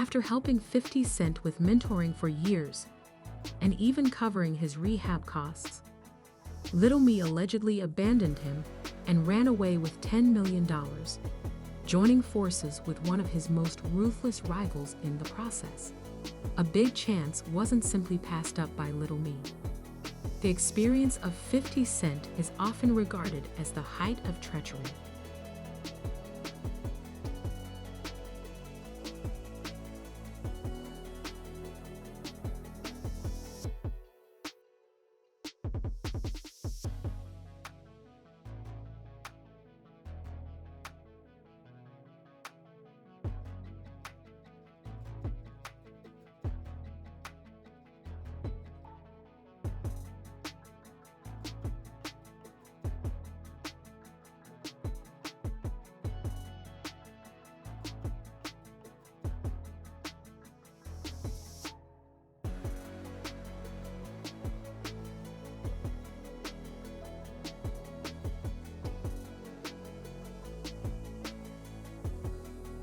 After helping 50 Cent with mentoring for years and even covering his rehab costs, Lil Meech allegedly abandoned him and ran away with $10 million, joining forces with one of his most ruthless rivals in the process. A big chance wasn't simply passed up by Lil Meech. The experience of 50 Cent is often regarded as the height of treachery.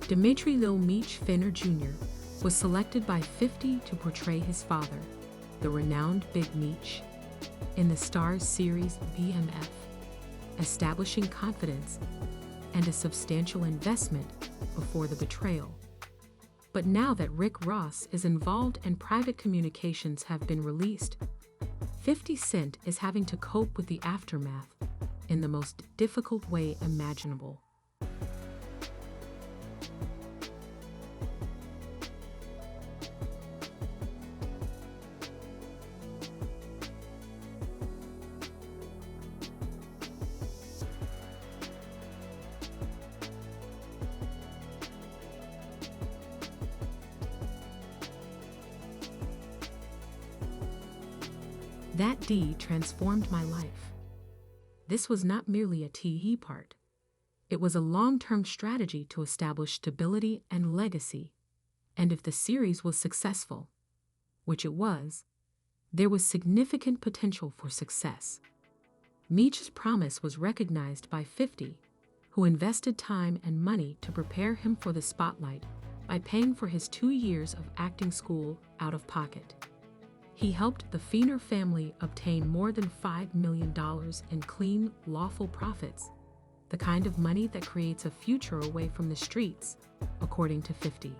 Dimitri Lil Meech Jr. was selected by 50 to portray his father, the renowned Big Meech, in the Starz series BMF, establishing confidence and a substantial investment before the betrayal. But now that Rick Ross is involved and private communications have been released, 50 Cent is having to cope with the aftermath in the most difficult way imaginable. That D transformed my life. This was not merely a tee part. It was a long-term strategy to establish stability and legacy. And if the series was successful, which it was, there was significant potential for success. Meech's promise was recognized by 50, who invested time and money to prepare him for the spotlight by paying for his 2 years of acting school out of pocket. He helped the Feener family obtain more than $5 million in clean, lawful profits, the kind of money that creates a future away from the streets, according to 50.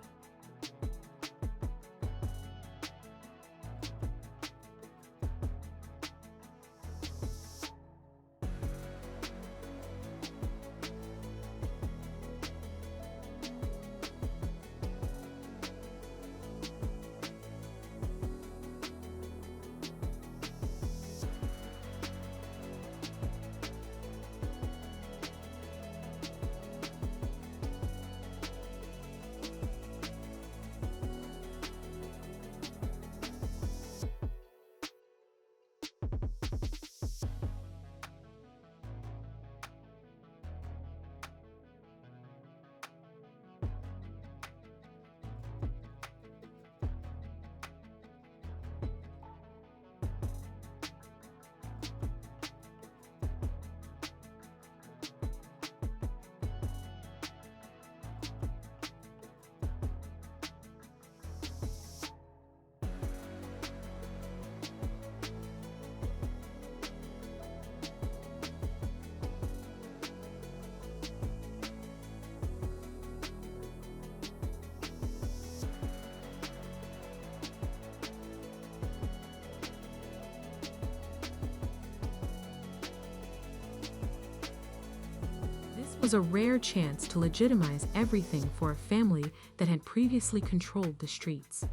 Was a rare chance to legitimize everything for a family that had previously controlled the streets.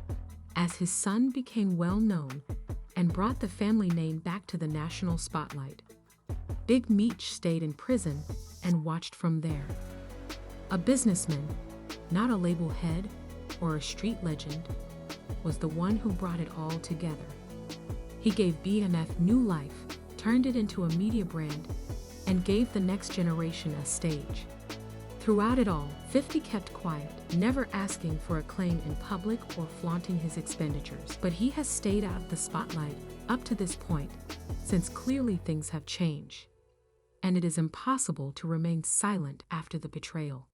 As his son became well known and brought the family name back to the national spotlight, Big Meech stayed in prison and watched from there. A businessman, not a label head or a street legend, was the one who brought it all together. He gave BMF new life, turned it into a media brand, and gave the next generation a stage. Throughout it all, 50 kept quiet, never asking for acclaim in public or flaunting his expenditures. But he has stayed out of the spotlight up to this point, since clearly things have changed. And it is impossible to remain silent after the betrayal.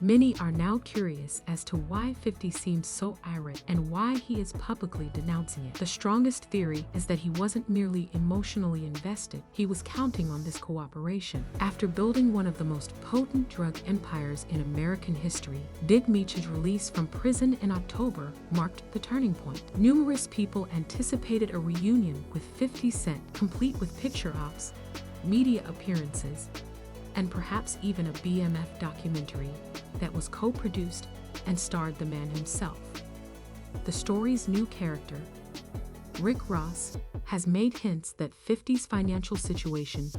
Many are now curious as to why 50 seems so irate and why he is publicly denouncing it. The strongest theory is that he wasn't merely emotionally invested, he was counting on this cooperation. After building one of the most potent drug empires in American history, Big Meech's release from prison in October marked the turning point. Numerous people anticipated a reunion with 50 Cent, complete with picture ops, media appearances, and perhaps even a BMF documentary that was co-produced and starred the man himself. The story's new character, Rick Ross, has made hints that 50's financial situation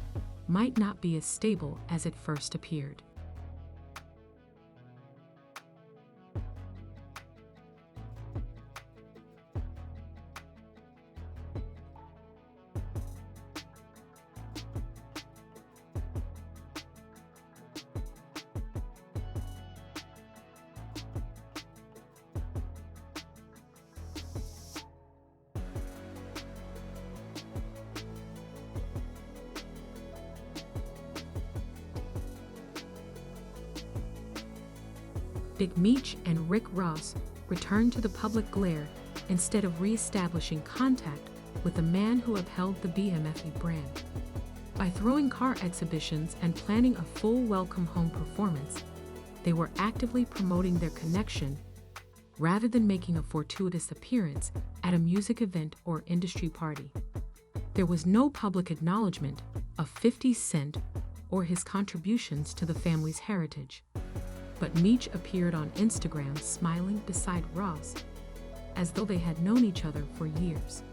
might not be as stable as it first appeared. Big Meech and Rick Ross returned to the public glare instead of re-establishing contact with the man who upheld the BMF brand. By throwing car exhibitions and planning a full welcome home performance, they were actively promoting their connection rather than making a fortuitous appearance at a music event or industry party. There was no public acknowledgement of 50 Cent or his contributions to the family's heritage. But Meech appeared on Instagram smiling beside Ross, as though they had known each other for years.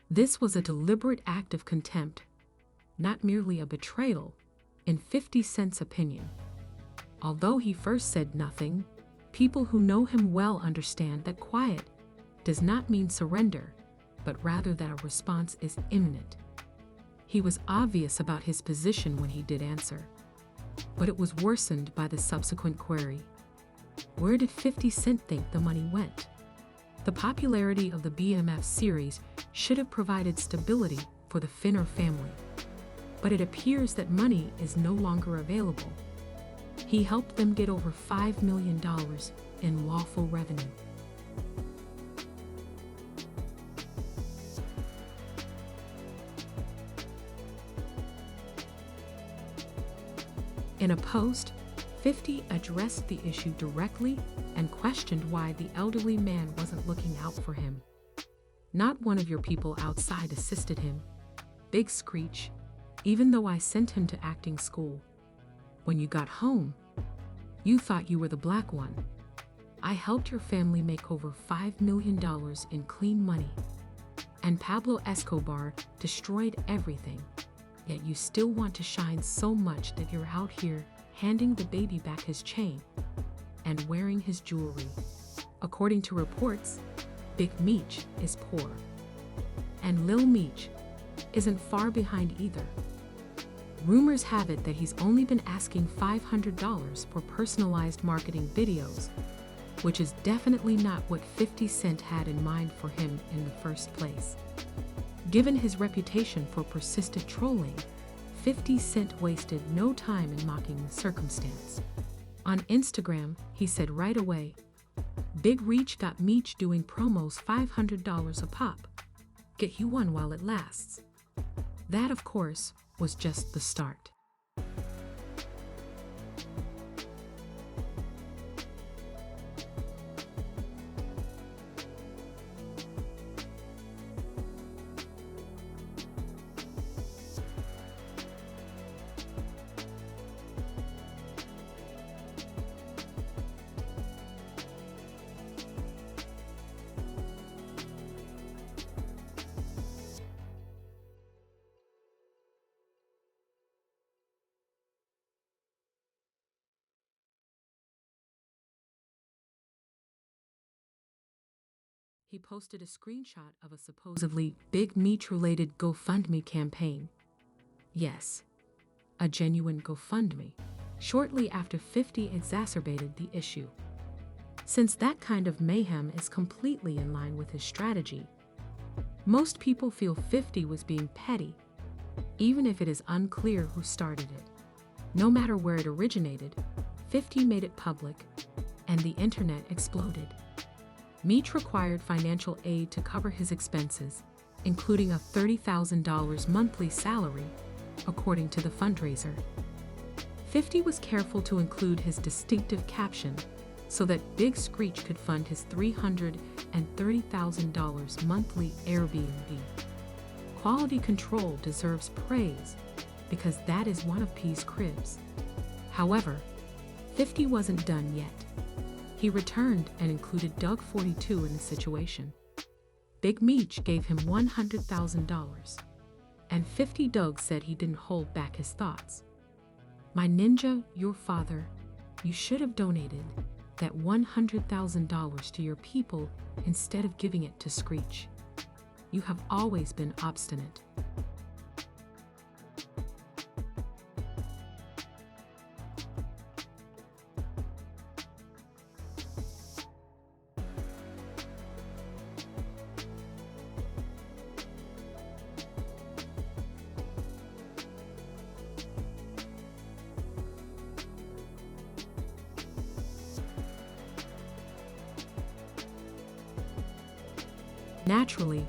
This was a deliberate act of contempt, not merely a betrayal, in 50 Cent's opinion. Although he first said nothing, people who know him well understand that quiet does not mean surrender, but rather that a response is imminent. He was obvious about his position when he did answer, but it was worsened by the subsequent query. Where did 50 Cent think the money went? The popularity of the BMF series should have provided stability for the Finner family, but it appears that money is no longer available. He helped them get over $5 million in lawful revenue. In a post, 50 addressed the issue directly and questioned why the elderly man wasn't looking out for him. Not one of your people outside assisted him. Big screech, even though I sent him to acting school. When you got home, you thought you were the black one. I helped your family make over $5 million in clean money. And Pablo Escobar destroyed everything. Yet you still want to shine so much that you're out here handing the baby back his chain and wearing his jewelry. According to reports, Big Meech is poor. And Lil Meech isn't far behind either. Rumors have it that he's only been asking $500 for personalized marketing videos, which is definitely not what 50 Cent had in mind for him in the first place. Given his reputation for persistent trolling, 50 Cent wasted no time in mocking the circumstance. On Instagram, he said right away, "Big Reach got Meech doing promos $500 a pop. Get you one while it lasts." That, of course, was just the start. He posted a screenshot of a supposedly Big Meech-related GoFundMe campaign. Yes, a genuine GoFundMe, shortly after 50 exacerbated the issue. Since that kind of mayhem is completely in line with his strategy, most people feel 50 was being petty, even if it is unclear who started it. No matter where it originated, 50 made it public, and the internet exploded. Meech required financial aid to cover his expenses, including a $30,000 monthly salary, according to the fundraiser. 50 was careful to include his distinctive caption so that Big Screech could fund his $330,000 monthly Airbnb. Quality control deserves praise because that is one of P's cribs. However, 50 wasn't done yet. He returned and included Doug 42 in the situation. Big Meech gave him $100,000, and 50 Doug said he didn't hold back his thoughts. My ninja, your father, you should have donated that $100,000 to your people instead of giving it to Screech. You have always been obstinate. Naturally,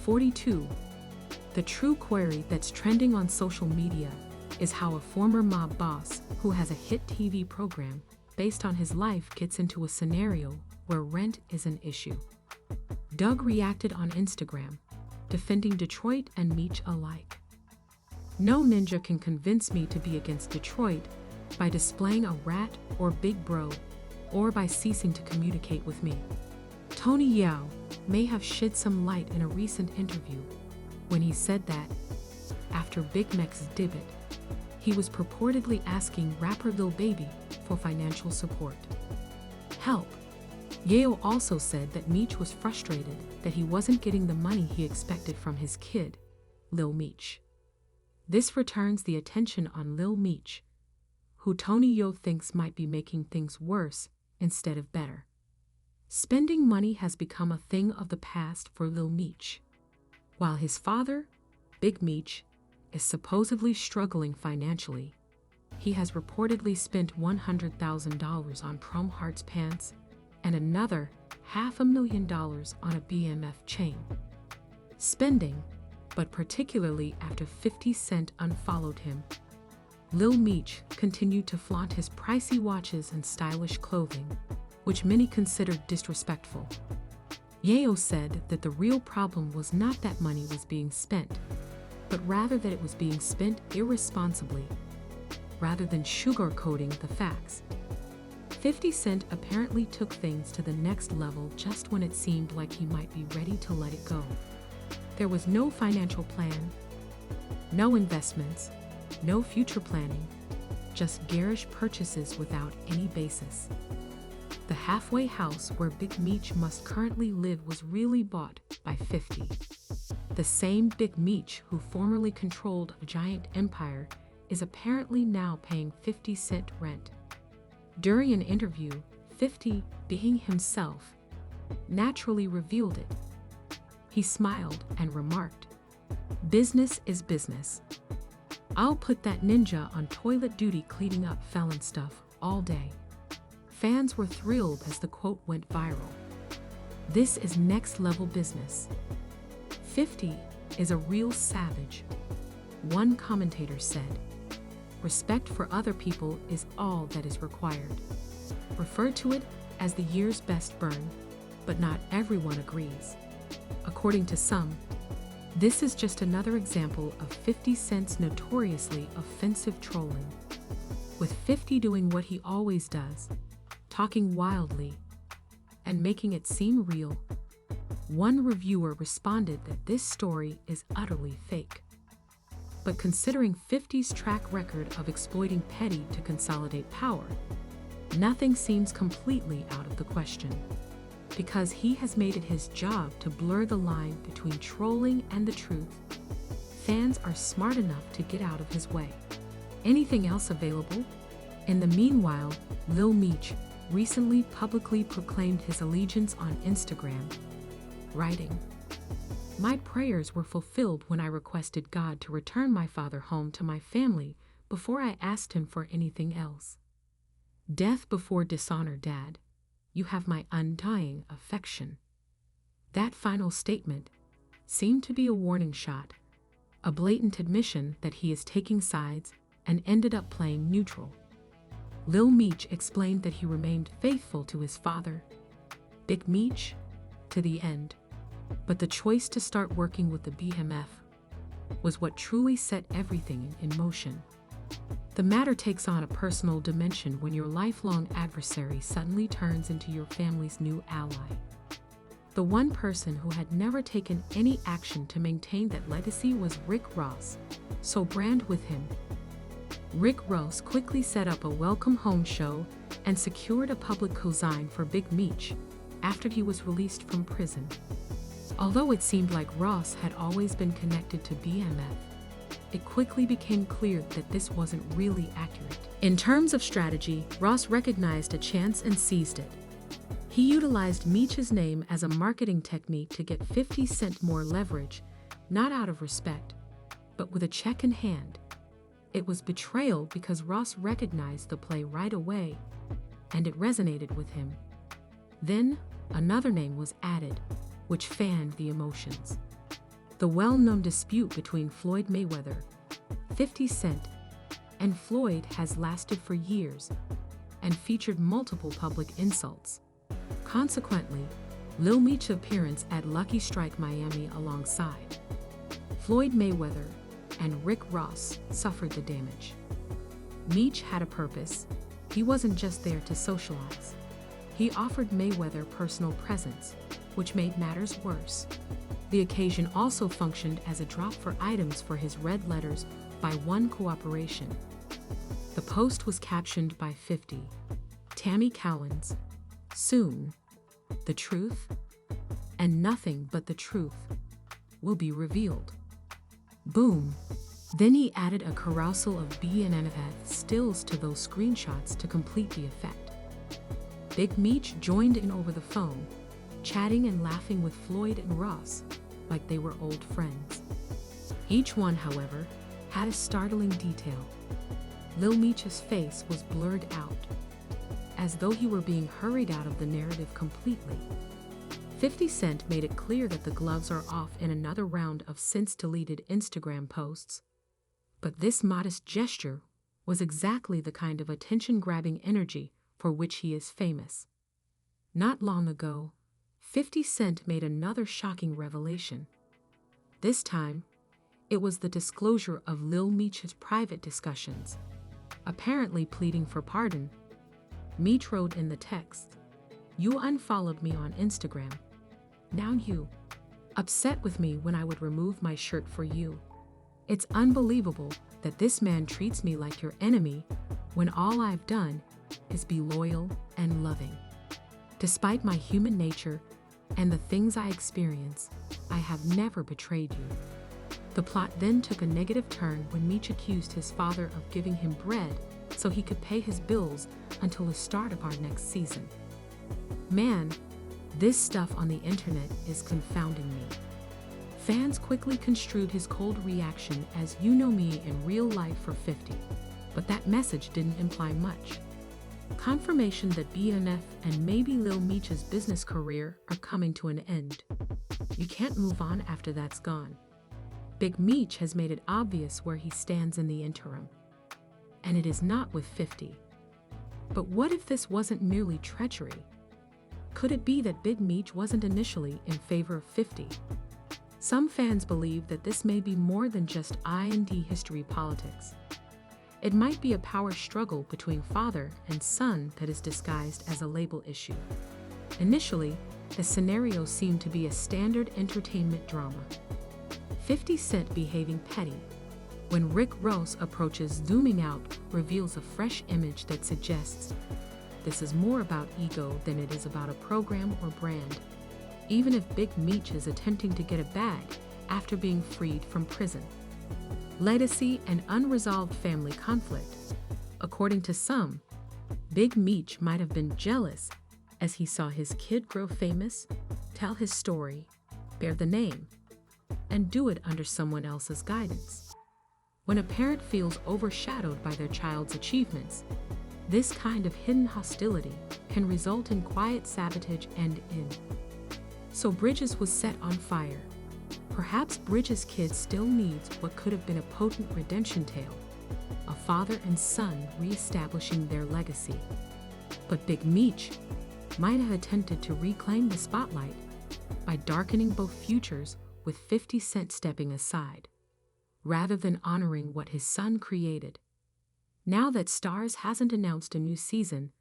42. The true query that's trending on social media is how a former mob boss who has a hit TV program based on his life gets into a scenario where rent is an issue. Doug reacted on Instagram, defending Detroit and Meech alike. No ninja can convince me to be against Detroit by displaying a rat or big bro, or by ceasing to communicate with me. Tony Yao may have shed some light in a recent interview when he said that, after Big Mex's debut, he was purportedly asking rapper Lil Baby for financial support. Help. Yao also said that Meech was frustrated that he wasn't getting the money he expected from his kid, Lil Meech. This returns the attention on Lil Meech, who Tony Yao thinks might be making things worse instead of better. Spending money has become a thing of the past for Lil Meech. While his father, Big Meech, is supposedly struggling financially, he has reportedly spent $100,000 on Chrome Hearts pants and another $500,000 on a BMF chain. Spending, but particularly after 50 Cent unfollowed him, Lil Meech continued to flaunt his pricey watches and stylish clothing, which many considered disrespectful. Yao said that the real problem was not that money was being spent, but rather that it was being spent irresponsibly, rather than sugarcoating the facts. 50 Cent apparently took things to the next level just when it seemed like he might be ready to let it go. There was no financial plan, no investments, no future planning, just garish purchases without any basis. The halfway house where Big Meech must currently live was really bought by 50. The same Big Meech who formerly controlled a giant empire is apparently now paying 50 Cent rent. During an interview, 50, being himself, naturally revealed it. He smiled and remarked, "Business is business. I'll put that ninja on toilet duty cleaning up felon stuff all day." Fans were thrilled as the quote went viral. This is next level business. 50 is a real savage. One commentator said, "Respect for other people is all that is required." Refer to it as the year's best burn, but not everyone agrees. According to some, this is just another example of 50 Cent's notoriously offensive trolling. With 50 doing what he always does, talking wildly, and making it seem real, one reviewer responded that this story is utterly fake. But considering 50's track record of exploiting petty to consolidate power, nothing seems completely out of the question. because he has made it his job to blur the line between trolling and the truth. Fans are smart enough to get out of his way. Anything else available? In the meanwhile, Lil Meech recently publicly proclaimed his allegiance on Instagram, writing, "My prayers were fulfilled when I requested God to return my father home to my family before I asked him for anything else. Death before dishonor, Dad. You have my undying affection." That final statement seemed to be a warning shot, a blatant admission that he is taking sides and ended up playing neutral. Lil Meech explained that he remained faithful to his father, Big Meech, to the end. But the choice to start working with the BMF was what truly set everything in motion. The matter takes on a personal dimension when your lifelong adversary suddenly turns into your family's new ally. The one person who had never taken any action to maintain that legacy was Rick Ross, so brand with him. Rick Ross quickly set up a welcome home show and secured a public cosign for Big Meech after he was released from prison. Although it seemed like Ross had always been connected to BMF, it quickly became clear that this wasn't really accurate. In terms of strategy, Ross recognized a chance and seized it. He utilized Meech's name as a marketing technique to get 50 Cent more leverage, not out of respect, but with a check in hand. It was betrayal because Ross recognized the play right away, and it resonated with him. Then, another name was added, which fanned the emotions. The well-known dispute between Floyd Mayweather, 50 Cent, and Floyd has lasted for years and featured multiple public insults. Consequently, Lil Meech's appearance at Lucky Strike Miami alongside Floyd Mayweather and Rick Ross suffered the damage. Meech had a purpose. He wasn't just there to socialize. He offered Mayweather personal presence, which made matters worse. The occasion also functioned as a drop for items for his red letters by one cooperation. The post was captioned by 50. Tammy Cowens. Soon, the truth, and nothing but the truth, will be revealed. Boom. Then he added a carousel of BNNF stills to those screenshots to complete the effect. Big Meech joined in over the phone, chatting and laughing with Floyd and Ross like they were old friends. Each one, however, had a startling detail. Lil Meech's face was blurred out, as though he were being hurried out of the narrative completely. 50 Cent made it clear that the gloves are off in another round of since-deleted Instagram posts. But this modest gesture was exactly the kind of attention-grabbing energy for which he is famous. Not long ago, 50 Cent made another shocking revelation. This time, it was the disclosure of Lil Meech's private discussions. Apparently pleading for pardon, Meech wrote in the text, "You unfollowed me on Instagram. Now you upset with me when I would remove my shirt for you. It's unbelievable that this man treats me like your enemy when all I've done is be loyal and loving. Despite my human nature and the things I experience, I have never betrayed you." The plot then took a negative turn when Meech accused his father of giving him bread so he could pay his bills until the start of our next season. Man, this stuff on the internet is confounding me. Fans quickly construed his cold reaction as "you know me in real life" for 50, but that message didn't imply much. Confirmation that BNF and maybe Lil Meech's business career are coming to an end. You can't move on after that's gone. Big Meech has made it obvious where he stands in the interim. And it is not with 50. But what if this wasn't merely treachery? Could it be that Big Meech wasn't initially in favor of 50? Some fans believe that this may be more than just I&D history politics. It might be a power struggle between father and son that is disguised as a label issue. Initially, the scenario seemed to be a standard entertainment drama. 50 Cent behaving petty. When Rick Ross approaches, zooming out reveals a fresh image that suggests this is more about ego than it is about a program or brand, even if Big Meech is attempting to get a bag after being freed from prison. Legacy and unresolved family conflict. According to some, Big Meech might have been jealous as he saw his kid grow famous, tell his story, bear the name, and do it under someone else's guidance. When a parent feels overshadowed by their child's achievements, this kind of hidden hostility can result in quiet sabotage and so Bridges was set on fire. Perhaps Bridges' kid still needs what could have been a potent redemption tale, a father and son re-establishing their legacy. But Big Meech might have attempted to reclaim the spotlight by darkening both futures with 50 Cent stepping aside, rather than honoring what his son created. Now that Starz hasn't announced a new season,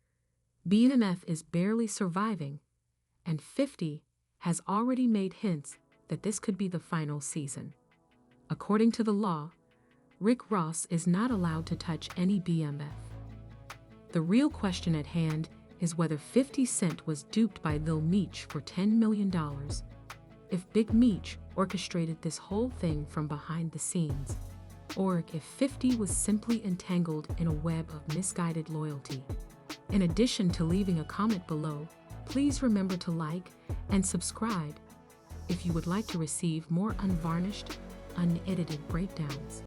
BMF is barely surviving, and 50 has already made hints that this could be the final season. According to the law, Rick Ross is not allowed to touch any BMF. The real question at hand is whether 50 Cent was duped by Lil Meech for $10 million, if Big Meech orchestrated this whole thing from behind the scenes, or if 50 was simply entangled in a web of misguided loyalty. In addition to leaving a comment below, please remember to like and subscribe if you would like to receive more unvarnished, unedited breakdowns.